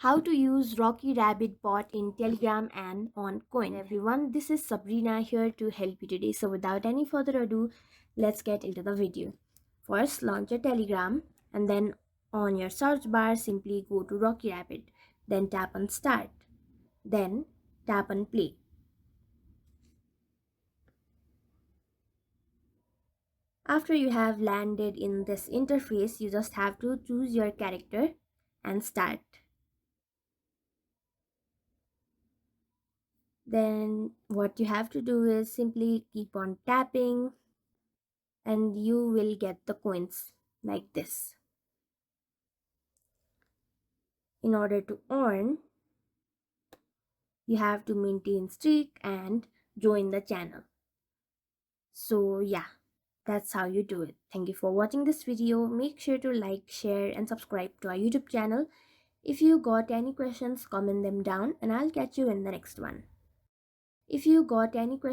How to use Rocky Rabbit bot in Telegram and on Coin. Everyone, this is Sabrina here to help you today. So without any further ado, let's get into the video. First, launch your Telegram and then on your search bar, simply go to Rocky Rabbit. Then tap on Start. Then tap on Play. After you have landed in this interface, you just have to choose your character and start. Then what you have to do is simply keep on tapping and you will get the coins like this. In order to earn, you have to maintain streak and join the channel. So yeah, that's how you do it. Thank you for watching this video. Make sure to like, share and subscribe to our YouTube channel. If you got any questions, comment them down and I'll catch you in the next one. If you got any questions,